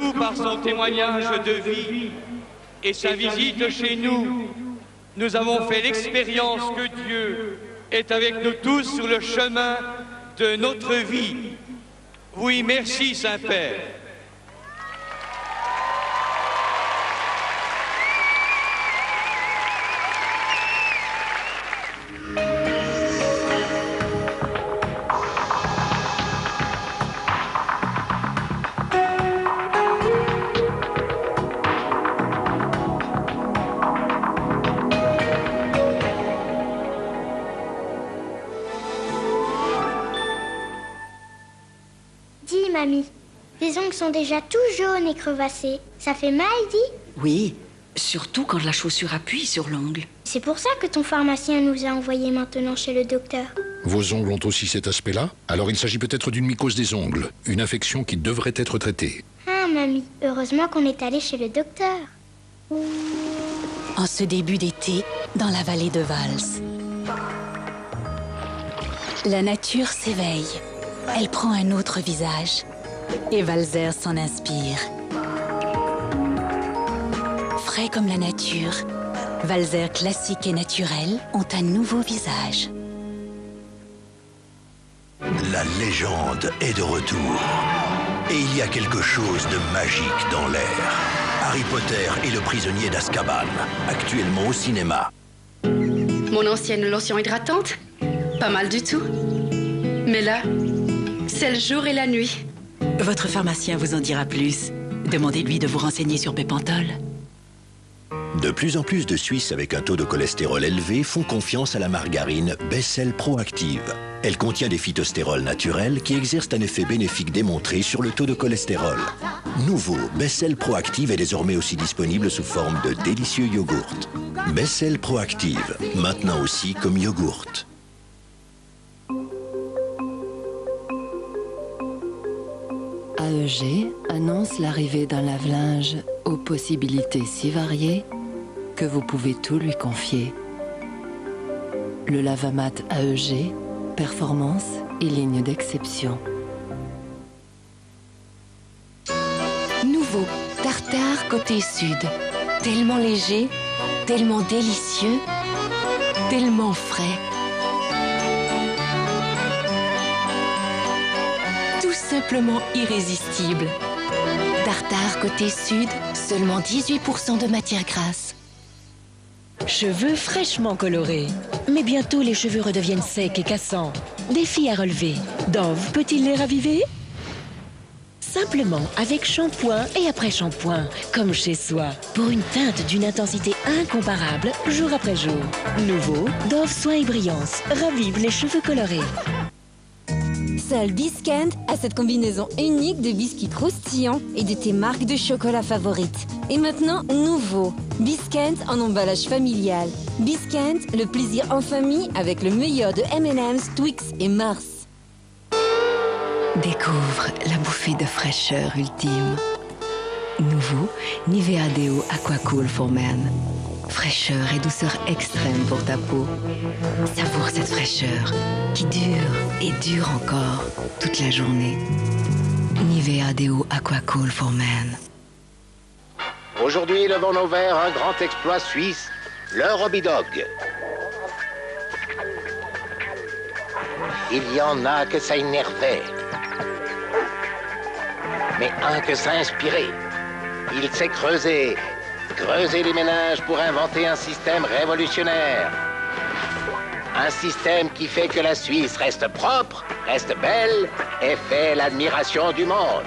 Surtout par son témoignage de vie et sa visite chez nous, nous avons fait l'expérience que Dieu est avec nous tous sur le chemin de notre vie. Oui, merci Saint-Père. Mamie, tes ongles sont déjà tout jaunes et crevassés. Ça fait mal, dis? Oui, surtout quand la chaussure appuie sur l'ongle. C'est pour ça que ton pharmacien nous a envoyés maintenant chez le docteur. Vos ongles ont aussi cet aspect-là? Alors il s'agit peut-être d'une mycose des ongles, une infection qui devrait être traitée. Ah, mamie, heureusement qu'on est allé chez le docteur. En ce début d'été, dans la vallée de Vals, la nature s'éveille. Elle prend un autre visage. Et Valzer s'en inspire. Frais comme la nature, Valzer classique et naturel ont un nouveau visage. La légende est de retour. Et il y a quelque chose de magique dans l'air. Harry Potter et le prisonnier d'Azkaban, actuellement au cinéma. Mon ancienne lotion hydratante? Pas mal du tout. Mais là, c'est le jour et la nuit. Votre pharmacien vous en dira plus. Demandez-lui de vous renseigner sur Bepantol. De plus en plus de Suisses avec un taux de cholestérol élevé font confiance à la margarine Bessel Proactive. Elle contient des phytostérols naturels qui exercent un effet bénéfique démontré sur le taux de cholestérol. Nouveau, Bessel Proactive est désormais aussi disponible sous forme de délicieux yogourt. Bessel Proactive, maintenant aussi comme yogourt. AEG annonce l'arrivée d'un lave-linge aux possibilités si variées que vous pouvez tout lui confier. Le Lavamat AEG, performance et ligne d'exception. Nouveau, tartare côté sud. Tellement léger, tellement délicieux, tellement frais. Tout simplement irrésistible. Tartare côté sud, seulement 18% de matière grasse. Cheveux fraîchement colorés. Mais bientôt les cheveux redeviennent secs et cassants. Défi à relever. Dove peut-il les raviver? Simplement avec shampoing et après shampoing, comme chez soi, pour une teinte d'une intensité incomparable, jour après jour. Nouveau, Dove Soin et Brillance ravive les cheveux colorés. Seul Biscand a cette combinaison unique de biscuits croustillants et de tes marques de chocolat favorites. Et maintenant, nouveau, Biscand en emballage familial. Biscand, le plaisir en famille avec le meilleur de M&M's, Twix et Mars. Découvre la bouffée de fraîcheur ultime. Nouveau, Nivea Deo Aqua Cool for Men. Fraîcheur et douceur extrême pour ta peau. Savoure cette fraîcheur qui dure et dure encore toute la journée. Nivea Deo Aqua Cool for Men. Aujourd'hui, levons nos verres un grand exploit suisse, le Robidog. Il y en a que ça énervait, mais un que ça inspirait. Il s'est creusé les méninges pour inventer un système révolutionnaire. Un système qui fait que la Suisse reste propre, reste belle et fait l'admiration du monde.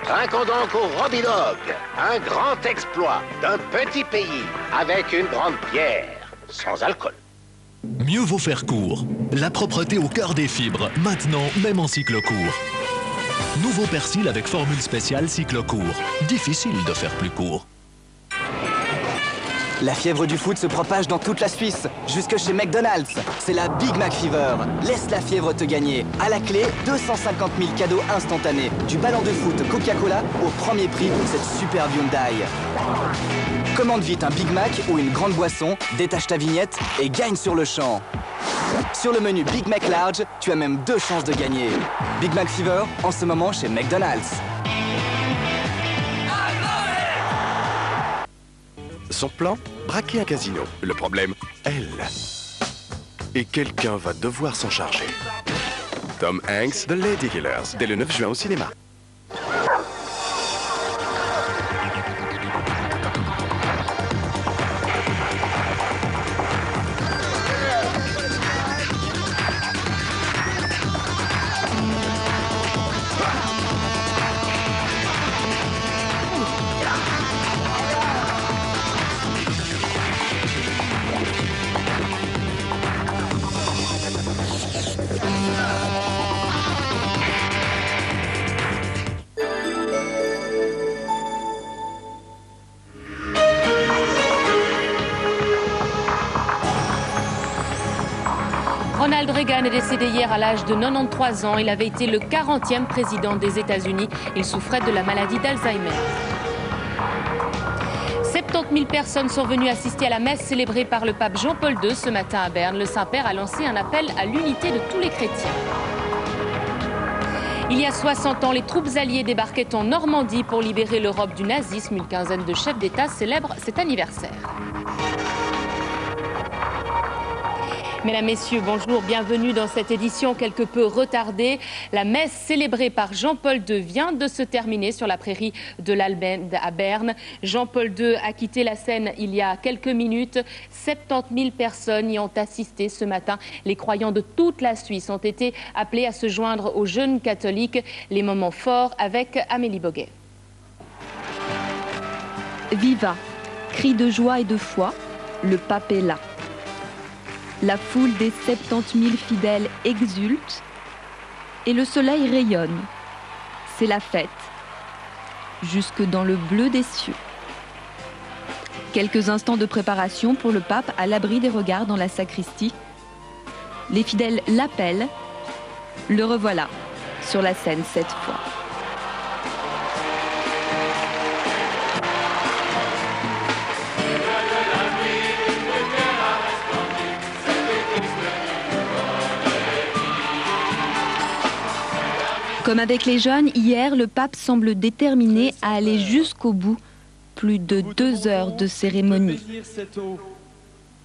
Trinquons donc au Robidog, un grand exploit d'un petit pays avec une grande bière, sans alcool. Mieux vaut faire court. La propreté au cœur des fibres, maintenant même en cycle court. Nouveau persil avec formule spéciale cycle court. Difficile de faire plus court. La fièvre du foot se propage dans toute la Suisse, jusque chez McDonald's. C'est la Big Mac Fever. Laisse la fièvre te gagner. À la clé, 250 000 cadeaux instantanés. Du ballon de foot Coca-Cola au premier prix pour cette superbe Hyundai. Commande vite un Big Mac ou une grande boisson, détache ta vignette et gagne sur le champ. Sur le menu Big Mac Large, tu as même 2 chances de gagner. Big Mac Fever, en ce moment chez McDonald's. Son plan, braquer un casino. Le problème, elle. Et quelqu'un va devoir s'en charger. Tom Hanks, The Lady Killers, dès le 9 juin au cinéma. Ronald Reagan est décédé hier à l'âge de 93 ans. Il avait été le 40e président des États-Unis. Il souffrait de la maladie d'Alzheimer. 70 000 personnes sont venues assister à la messe célébrée par le pape Jean-Paul II ce matin à Berne. Le Saint-Père a lancé un appel à l'unité de tous les chrétiens. Il y a 60 ans, les troupes alliées débarquaient en Normandie pour libérer l'Europe du nazisme. Une quinzaine de chefs d'État célèbrent cet anniversaire. Mesdames, Messieurs, bonjour, bienvenue dans cette édition quelque peu retardée. La messe célébrée par Jean-Paul II vient de se terminer sur la prairie de l'Albende à Berne. Jean-Paul II a quitté la scène il y a quelques minutes. 70 000 personnes y ont assisté ce matin. Les croyants de toute la Suisse ont été appelés à se joindre aux jeunes catholiques. Les moments forts avec Amélie Boguet. Viva, cri de joie et de foi, le pape est là. La foule des 70 000 fidèles exulte et le soleil rayonne. C'est la fête, jusque dans le bleu des cieux. Quelques instants de préparation pour le pape à l'abri des regards dans la sacristie. Les fidèles l'appellent. Le revoilà sur la scène cette fois. Comme avec les jeunes, hier, le pape semble déterminé à aller jusqu'au bout. Plus de 2 heures de cérémonie.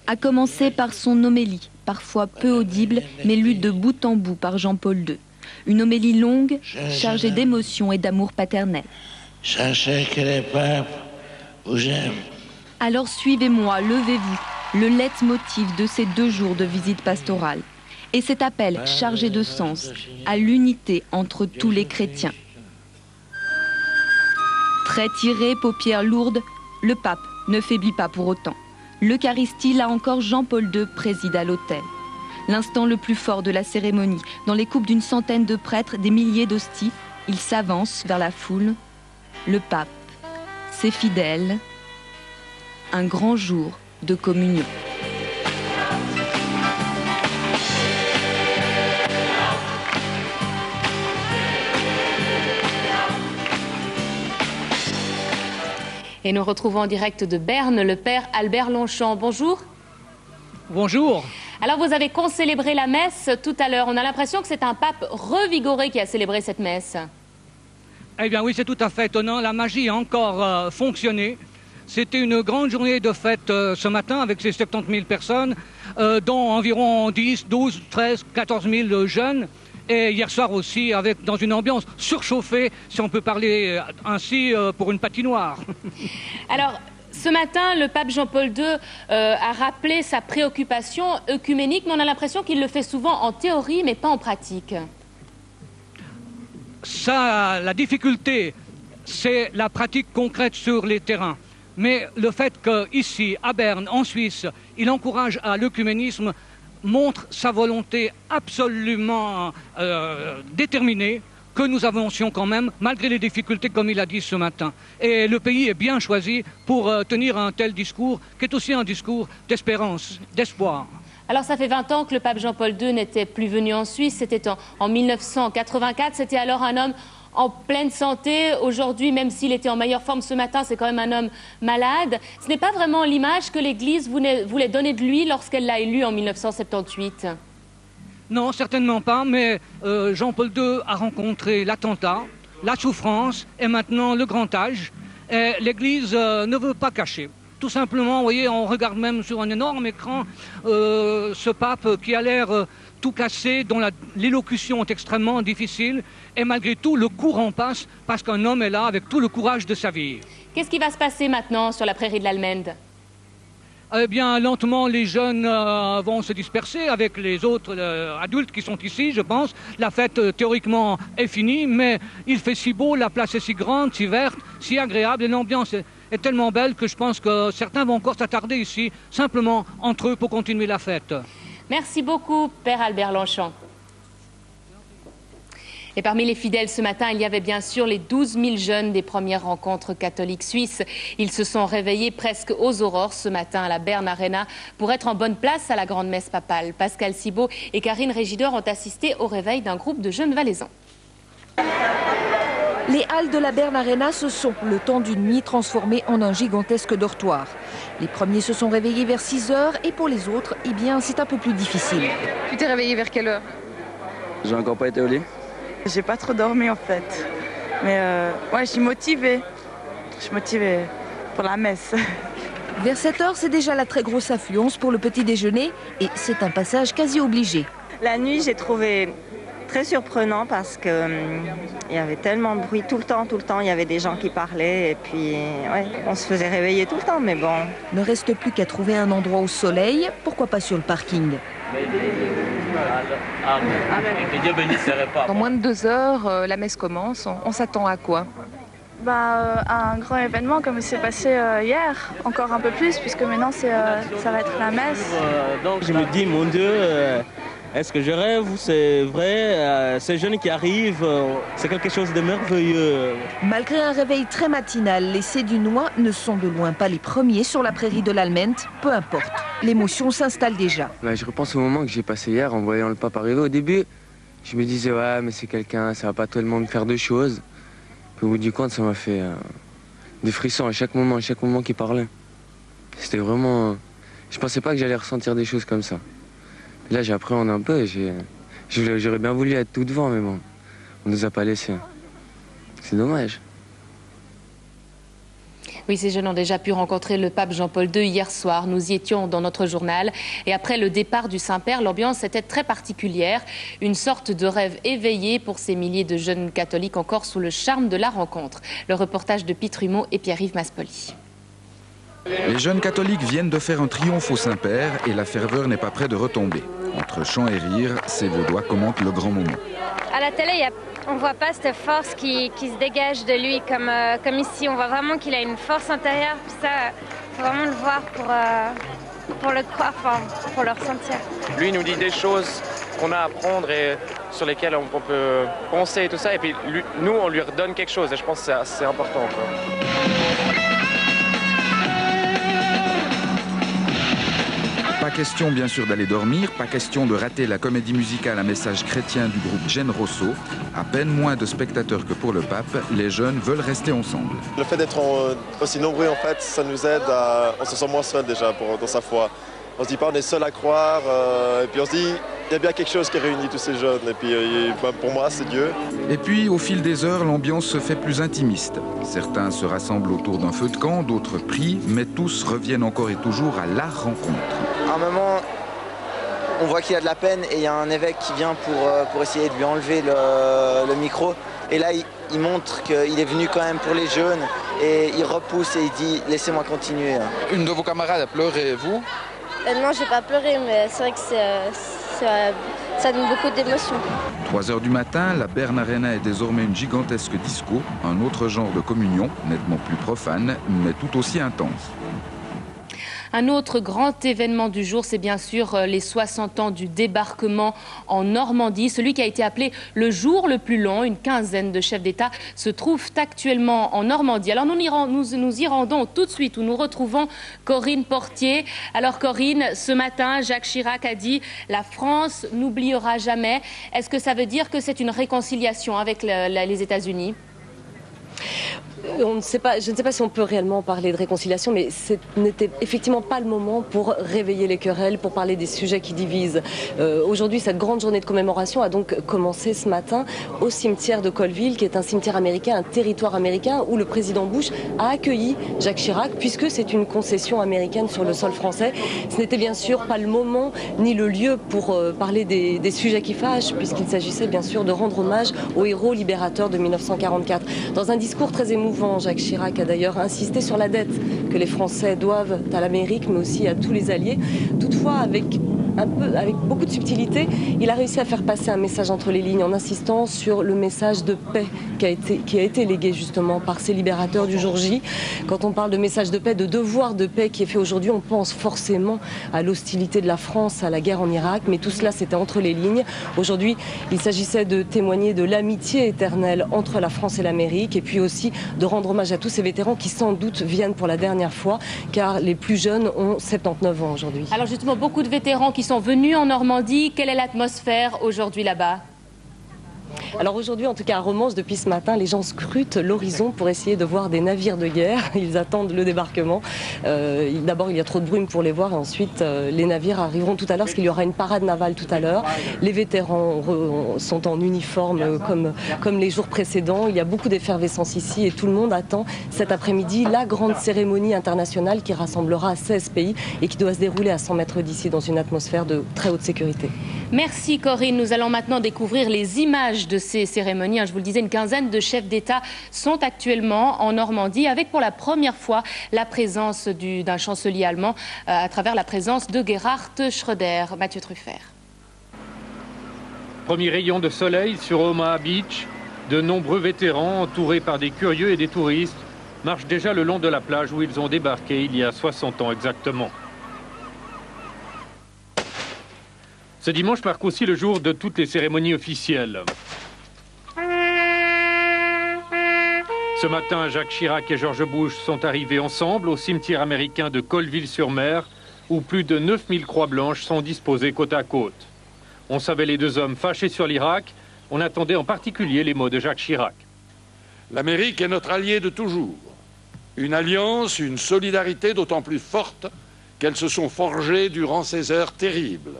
A commencer par son homélie, parfois peu audible, mais lue de bout en bout par Jean-Paul II. Une homélie longue, chargée d'émotion et d'amour paternel. Sachez que les papes vous aiment. Alors suivez-moi, levez-vous, le leitmotiv de ces 2 jours de visite pastorale. Et cet appel chargé de sens à l'unité entre tous les chrétiens. Traits tirés, paupières lourdes, le pape ne faiblit pas pour autant. L'Eucharistie, là encore, Jean-Paul II préside à l'autel. L'instant le plus fort de la cérémonie, dans les coupes d'une centaine de prêtres, des milliers d'hosties, il s'avance vers la foule. Le pape, ses fidèles, un grand jour de communion. Et nous retrouvons en direct de Berne le père Albert Longchamp. Bonjour. Bonjour. Alors vous avez concélébré la messe tout à l'heure. On a l'impression que c'est un pape revigoré qui a célébré cette messe. Eh bien oui, c'est tout à fait étonnant. La magie a encore fonctionné. C'était une grande journée de fête ce matin avec ces 70 000 personnes, dont environ 10, 12, 13, 14 000 jeunes. Et hier soir aussi, dans une ambiance surchauffée, si on peut parler ainsi, pour une patinoire. Alors, ce matin, le pape Jean-Paul II a rappelé sa préoccupation œcuménique, mais on a l'impression qu'il le fait souvent en théorie, mais pas en pratique. Ça, la difficulté, c'est la pratique concrète sur les terrains. Mais le fait qu'ici, à Berne, en Suisse, il encourage à l'œcuménisme montre sa volonté absolument déterminée que nous avancions quand même, malgré les difficultés, comme il a dit ce matin. Et le pays est bien choisi pour tenir un tel discours, qui est aussi un discours d'espérance, d'espoir. Alors ça fait 20 ans que le pape Jean-Paul II n'était plus venu en Suisse, c'était en 1984, c'était alors un homme en pleine santé. Aujourd'hui, même s'il était en meilleure forme ce matin, c'est quand même un homme malade. Ce n'est pas vraiment l'image que l'Église voulait donner de lui lorsqu'elle l'a élu en 1978. Non, certainement pas, mais Jean-Paul II a rencontré l'attentat, la souffrance et maintenant le grand âge. Et l'Église ne veut pas cacher tout simplement, vous voyez, on regarde même sur un énorme écran ce pape qui a l'air tout cassé, dont l'élocution est extrêmement difficile, et malgré tout, le courant passe parce qu'un homme est là avec tout le courage de sa vie. Qu'est-ce qui va se passer maintenant sur la prairie de l'Almende? Eh bien, lentement, les jeunes vont se disperser avec les autres adultes qui sont ici, je pense. La fête, théoriquement, est finie, mais il fait si beau, la place est si grande, si verte, si agréable, et l'ambiance est tellement belle que je pense que certains vont encore s'attarder ici, simplement entre eux, pour continuer la fête. Merci beaucoup, Père Albert Longchamp. Et parmi les fidèles ce matin, il y avait bien sûr les 12 000 jeunes des premières rencontres catholiques suisses. Ils se sont réveillés presque aux aurores ce matin à la Bern Arena pour être en bonne place à la grande messe papale. Pascal Cibaud et Karine Régidor ont assisté au réveil d'un groupe de jeunes valaisans. Les halles de la Bern Arena se sont, le temps d'une nuit, transformées en un gigantesque dortoir. Les premiers se sont réveillés vers 6 heures et pour les autres, eh bien, c'est un peu plus difficile. Tu t'es réveillé vers quelle heure? J'ai encore pas été au lit. J'ai pas trop dormi en fait. Mais ouais, je suis motivée. Je suis motivée pour la messe. Vers 7 heures, c'est déjà la très grosse affluence pour le petit déjeuner et c'est un passage quasi obligé. La nuit, j'ai trouvé très surprenant parce que il y avait tellement de bruit tout le temps, il y avait des gens qui parlaient et puis ouais, on se faisait réveiller tout le temps, mais bon. Ne reste plus qu'à trouver un endroit au soleil, pourquoi pas sur le parking. Dans moins de 2 heures, la messe commence. On s'attend à quoi? À un grand événement comme il s'est passé hier, encore un peu plus, puisque maintenant ça va être la messe. Donc je me dis, mon Dieu, est-ce que je rêve ou c'est vrai? Ces jeunes qui arrivent, c'est quelque chose de merveilleux. Malgré un réveil très matinal, les Sédunois ne sont de loin pas les premiers sur la prairie de l'Almende, peu importe. L'émotion s'installe déjà. Je repense au moment que j'ai passé hier en voyant le pape arriver. Au début, je me disais, ouais, mais c'est quelqu'un, ça va pas tellement me faire de choses. Puis au bout du compte, ça m'a fait des frissons à chaque moment qu'il parlait. C'était vraiment... Je pensais pas que j'allais ressentir des choses comme ça. Et là, j'appréhende un peu. J'aurais bien voulu être tout devant, mais bon, on nous a pas laissé. C'est dommage. Oui, ces jeunes ont déjà pu rencontrer le pape Jean-Paul II hier soir. Nous y étions dans notre journal. Et après le départ du Saint-Père, l'ambiance était très particulière. Une sorte de rêve éveillé pour ces milliers de jeunes catholiques encore sous le charme de la rencontre. Le reportage de Pete Rumeau et Pierre-Yves Maspoli. Les jeunes catholiques viennent de faire un triomphe au Saint-Père et la ferveur n'est pas près de retomber. Entre chant et rire, ces Vaudois commentent le grand moment. À la télé, on ne voit pas cette force qui se dégage de lui comme ici. On voit vraiment qu'il a une force intérieure. Puis ça, il faut vraiment le voir pour le croire, pour le ressentir. Lui nous dit des choses qu'on a à apprendre et sur lesquelles on peut penser et tout ça. Et puis nous, on lui redonne quelque chose et je pense que c'est important, quoi. Pas question bien sûr d'aller dormir, pas question de rater la comédie musicale à message chrétien du groupe Gen Rosso. À peine moins de spectateurs que pour le pape, les jeunes veulent rester ensemble. Le fait d'être aussi nombreux, en fait, ça nous aide on se sent moins seul déjà dans sa foi. On se dit pas on est seul à croire, et puis on se dit il y a bien quelque chose qui réunit tous ces jeunes, et puis pour moi c'est Dieu. Et puis au fil des heures, l'ambiance se fait plus intimiste. Certains se rassemblent autour d'un feu de camp, d'autres prient, mais tous reviennent encore et toujours à la rencontre. À un moment, on voit qu'il a de la peine et il y a un évêque qui vient pour essayer de lui enlever le micro. Et là, il montre qu'il est venu quand même pour les jeunes et il repousse et il dit « laissez-moi continuer ». Une de vos camarades a pleuré, vous? Non, j'ai pas pleuré, mais c'est vrai que ça donne beaucoup d'émotions. 3 heures du matin, la Bern Arena est désormais une gigantesque disco, un autre genre de communion, nettement plus profane, mais tout aussi intense. Un autre grand événement du jour, c'est bien sûr les 60 ans du débarquement en Normandie, celui qui a été appelé le jour le plus long. Une quinzaine de chefs d'État se trouvent actuellement en Normandie. Alors nous y rendons tout de suite où nous retrouvons Corinne Portier. Alors Corinne, ce matin, Jacques Chirac a dit « La France n'oubliera jamais ». Est-ce que ça veut dire que c'est une réconciliation avec les États-Unis ? on ne sait pas, je ne sais pas si on peut réellement parler de réconciliation, mais ce n'était effectivement pas le moment pour réveiller les querelles, pour parler des sujets qui divisent. Aujourd'hui, cette grande journée de commémoration a donc commencé ce matin au cimetière de Colville, qui est un cimetière américain, un territoire américain, où le président Bush a accueilli Jacques Chirac, puisque c'est une concession américaine sur le sol français. Ce n'était bien sûr pas le moment ni le lieu pour parler des sujets qui fâchent, puisqu'il s'agissait bien sûr de rendre hommage aux héros libérateurs de 1944. Dans un discours très émouvant, Jacques Chirac a d'ailleurs insisté sur la dette que les Français doivent à l'Amérique, mais aussi à tous les alliés. Toutefois, avec beaucoup de subtilité, il a réussi à faire passer un message entre les lignes en insistant sur le message de paix qui a été légué justement par ces libérateurs du jour J. Quand on parle de message de paix, de devoir de paix qui est fait aujourd'hui, on pense forcément à l'hostilité de la France, à la guerre en Irak, mais tout cela c'était entre les lignes. Aujourd'hui, il s'agissait de témoigner de l'amitié éternelle entre la France et l'Amérique, et puis aussi de rendre hommage à tous ces vétérans qui sans doute viennent pour la dernière fois, car les plus jeunes ont 79 ans aujourd'hui. Alors justement, beaucoup de vétérans qui sont venus en Normandie. Quelle est l'atmosphère aujourd'hui là-bas ? Alors aujourd'hui, en tout cas à Romanche, depuis ce matin, les gens scrutent l'horizon pour essayer de voir des navires de guerre. Ils attendent le débarquement. D'abord, il y a trop de brume pour les voir et ensuite, les navires arriveront tout à l'heure parce qu'il y aura une parade navale tout à l'heure. Les vétérans sont en uniforme comme les jours précédents. Il y a beaucoup d'effervescence ici et tout le monde attend cet après-midi la grande cérémonie internationale qui rassemblera 16 pays et qui doit se dérouler à 100 mètres d'ici dans une atmosphère de très haute sécurité. Merci Corinne. Nous allons maintenant découvrir les images de ces cérémonies. Je vous le disais, une quinzaine de chefs d'État sont actuellement en Normandie avec pour la première fois la présence d'un chancelier allemand à travers la présence de Gerhard Schröder. Mathieu Truffert. Premier rayon de soleil sur Omaha Beach. De nombreux vétérans entourés par des curieux et des touristes marchent déjà le long de la plage où ils ont débarqué il y a 60 ans exactement. Ce dimanche marque aussi le jour de toutes les cérémonies officielles. Ce matin, Jacques Chirac et George Bush sont arrivés ensemble au cimetière américain de Colville-sur-Mer, où plus de 9000 croix blanches sont disposées côte à côte. On savait les deux hommes fâchés sur l'Irak, on attendait en particulier les mots de Jacques Chirac. L'Amérique est notre allié de toujours. Une alliance, une solidarité d'autant plus forte qu'elles se sont forgées durant ces heures terribles.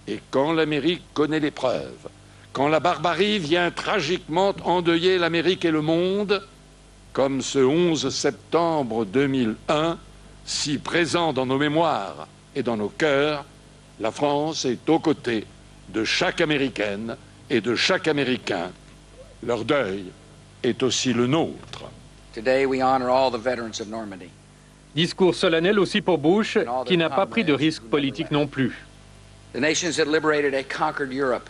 Et quand l'Amérique connaît l'épreuve, quand la barbarie vient tragiquement endeuiller l'Amérique et le monde, comme ce 11 septembre 2001, si présent dans nos mémoires et dans nos cœurs, la France est aux côtés de chaque Américaine et de chaque Américain. Leur deuil est aussi le nôtre. Today we honor all the veterans of Normandy. Discours solennel aussi pour Bush, qui n'a pas pris de risque politique non plus.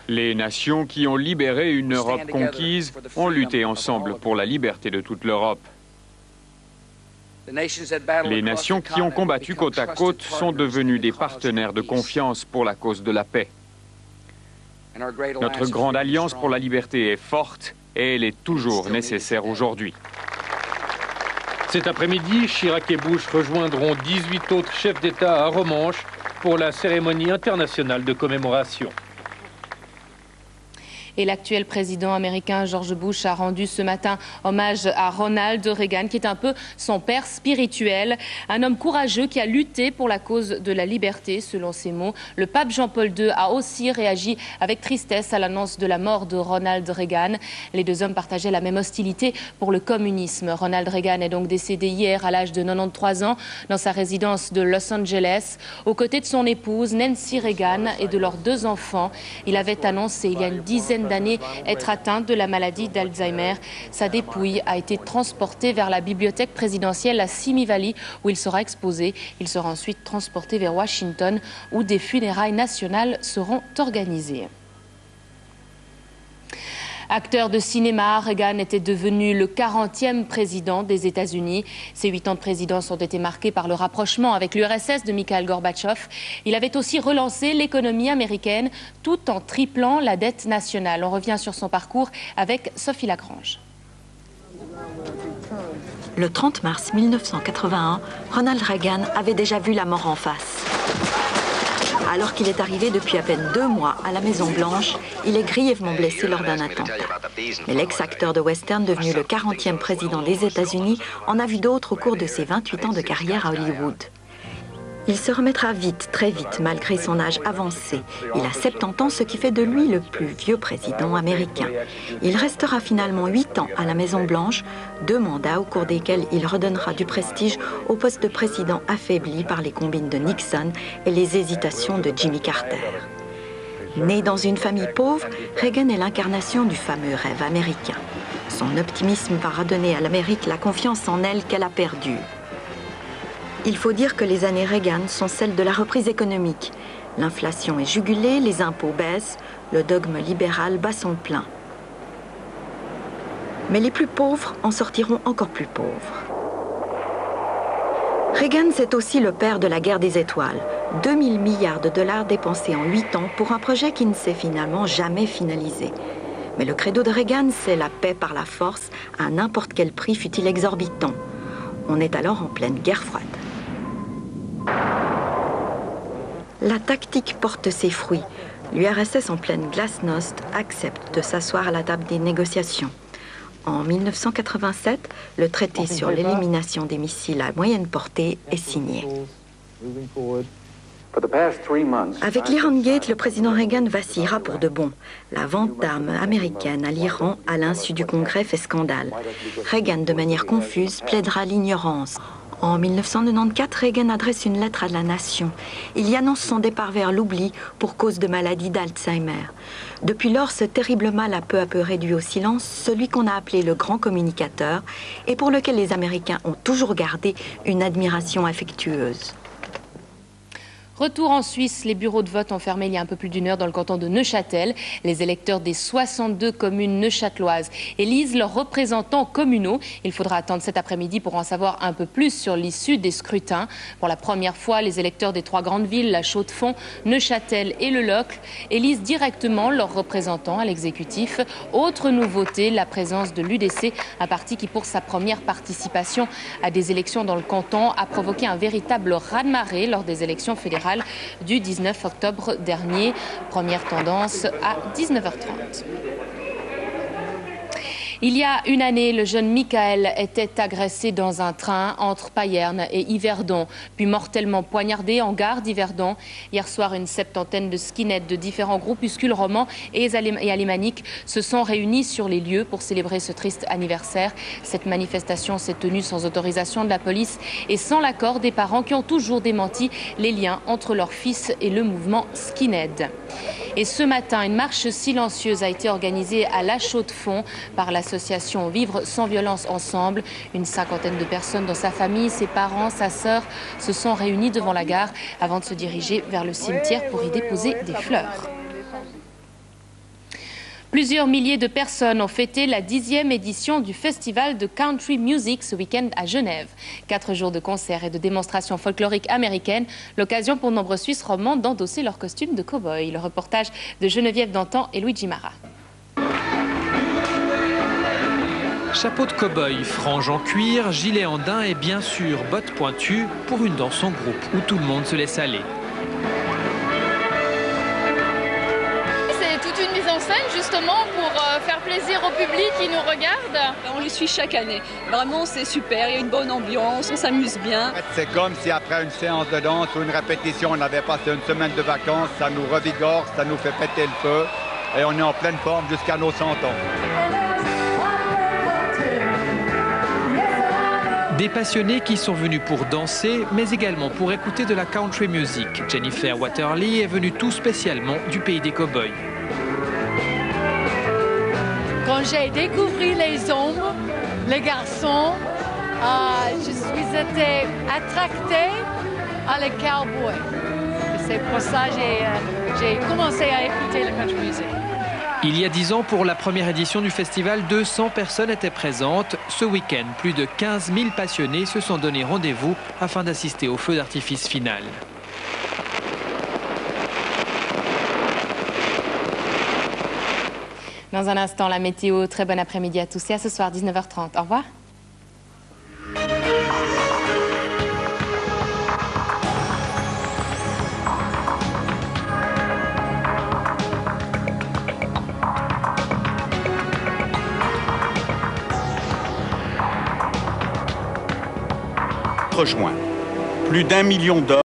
Les nations qui ont libéré une Europe conquise ont lutté ensemble pour la liberté de toute l'Europe. Les nations qui ont combattu côte à côte sont devenues des partenaires de confiance pour la cause de la paix. Notre grande alliance pour la liberté est forte et elle est toujours nécessaire aujourd'hui. Cet après-midi, Chirac et Bush rejoindront 18 autres chefs d'État à Romanche pour la cérémonie internationale de commémoration. Et l'actuel président américain George Bush a rendu ce matin hommage à Ronald Reagan, qui est un peu son père spirituel, un homme courageux qui a lutté pour la cause de la liberté, selon ses mots. Le pape Jean-Paul II a aussi réagi avec tristesse à l'annonce de la mort de Ronald Reagan. Les deux hommes partageaient la même hostilité pour le communisme. Ronald Reagan est donc décédé hier à l'âge de 93 ans dans sa résidence de Los Angeles, aux côtés de son épouse Nancy Reagan et de leurs deux enfants. Il avait annoncé il y a une dizaine d'années être atteint de la maladie d'Alzheimer. Sa dépouille a été transportée vers la bibliothèque présidentielle à Simi Valley où il sera exposé. Il sera ensuite transporté vers Washington où des funérailles nationales seront organisées. Acteur de cinéma, Reagan était devenu le 40e président des États-Unis. Ses 8 ans de présidence ont été marqués par le rapprochement avec l'URSS de Mikhaïl Gorbatchev. Il avait aussi relancé l'économie américaine tout en triplant la dette nationale. On revient sur son parcours avec Sophie Lagrange. Le 30 mars 1981, Ronald Reagan avait déjà vu la mort en face. Alors qu'il est arrivé depuis à peine 2 mois à la Maison-Blanche, il est grièvement blessé lors d'un attentat. Mais l'ex-acteur de western, devenu le 40e président des États-Unis, en a vu d'autres au cours de ses 28 ans de carrière à Hollywood. Il se remettra vite, très vite, malgré son âge avancé. Il a 70 ans, ce qui fait de lui le plus vieux président américain. Il restera finalement 8 ans à la Maison-Blanche, 2 mandats au cours desquels il redonnera du prestige au poste de président affaibli par les combines de Nixon et les hésitations de Jimmy Carter. Né dans une famille pauvre, Reagan est l'incarnation du fameux rêve américain. Son optimisme va redonner à l'Amérique la confiance en elle qu'elle a perdue. Il faut dire que les années Reagan sont celles de la reprise économique. L'inflation est jugulée, les impôts baissent, le dogme libéral bat son plein. Mais les plus pauvres en sortiront encore plus pauvres. Reagan, c'est aussi le père de la guerre des étoiles. 2000 milliards de dollars dépensés en 8 ans pour un projet qui ne s'est finalement jamais finalisé. Mais le credo de Reagan, c'est la paix par la force, à n'importe quel prix fût-il exorbitant. On est alors en pleine guerre froide. La tactique porte ses fruits. L'URSS en pleine glasnost accepte de s'asseoir à la table des négociations. En 1987, le traité sur l'élimination des missiles à moyenne portée est signé. Avec l'Iran-Gate, le président Reagan vacillera pour de bon. La vente d'armes américaines à l'Iran à l'insu du Congrès fait scandale. Reagan, de manière confuse, plaidera l'ignorance. En 1994, Reagan adresse une lettre à la nation. Il y annonce son départ vers l'oubli pour cause de maladie d'Alzheimer. Depuis lors, ce terrible mal a peu à peu réduit au silence celui qu'on a appelé le grand communicateur et pour lequel les Américains ont toujours gardé une admiration affectueuse. Retour en Suisse, les bureaux de vote ont fermé il y a un peu plus d'une heure dans le canton de Neuchâtel. Les électeurs des 62 communes neuchâteloises élisent leurs représentants communaux. Il faudra attendre cet après-midi pour en savoir un peu plus sur l'issue des scrutins. Pour la première fois, les électeurs des 3 grandes villes, la Chaux-de-Fonds, Neuchâtel et le Locle, élisent directement leurs représentants à l'exécutif. Autre nouveauté, la présence de l'UDC, un parti qui, pour sa première participation à des élections dans le canton, a provoqué un véritable raz-de-marée lors des élections fédérales du 19 octobre dernier. Première tendance à 19h30. Il y a une année, le jeune Michael était agressé dans un train entre Payerne et Yverdon, puis mortellement poignardé en gare d'Yverdon. Hier soir, une 70aine de skinheads de différents groupuscules romans et alémaniques se sont réunis sur les lieux pour célébrer ce triste anniversaire. Cette manifestation s'est tenue sans autorisation de la police et sans l'accord des parents qui ont toujours démenti les liens entre leur fils et le mouvement skinhead. Et ce matin, une marche silencieuse a été organisée à La Chaux-de-Fonds par l'association Vivre sans violence ensemble. Une 50aine de personnes, dont sa famille, ses parents, sa sœur, se sont réunies devant la gare avant de se diriger vers le cimetière pour y déposer des fleurs. Plusieurs milliers de personnes ont fêté la 10e édition du festival de country music ce week-end à Genève. 4 jours de concerts et de démonstrations folkloriques américaines, l'occasion pour de nombreux Suisses romands d'endosser leur costume de cow-boy. Le reportage de Geneviève Dantan et Luigi Mara. Chapeau de cow-boy, frange en cuir, gilet en daim et bien sûr bottes pointues pour une danse en groupe où tout le monde se laisse aller. C'est toute une mise en scène justement pour faire plaisir au public qui nous regarde. On les suit chaque année. Vraiment c'est super, il y a une bonne ambiance, on s'amuse bien. C'est comme si après une séance de danse ou une répétition on avait passé une semaine de vacances, ça nous revigore, ça nous fait péter le feu et on est en pleine forme jusqu'à nos 100 ans. Des passionnés qui sont venus pour danser, mais également pour écouter de la country music. Jennifer Watterly est venue tout spécialement du pays des cow-boys. Quand j'ai découvert les hommes, les garçons, je suis été attractée à les cowboys. C'est pour ça que j'ai commencé à écouter la country music. Il y a 10 ans, pour la première édition du festival, 200 personnes étaient présentes. Ce week-end, plus de 15 000 passionnés se sont donné rendez-vous afin d'assister au feu d'artifice final. Dans un instant, la météo. Très bon après-midi à tous et à ce soir, 19h30. Au revoir. 4 juin. Plus d'1 million d'hommes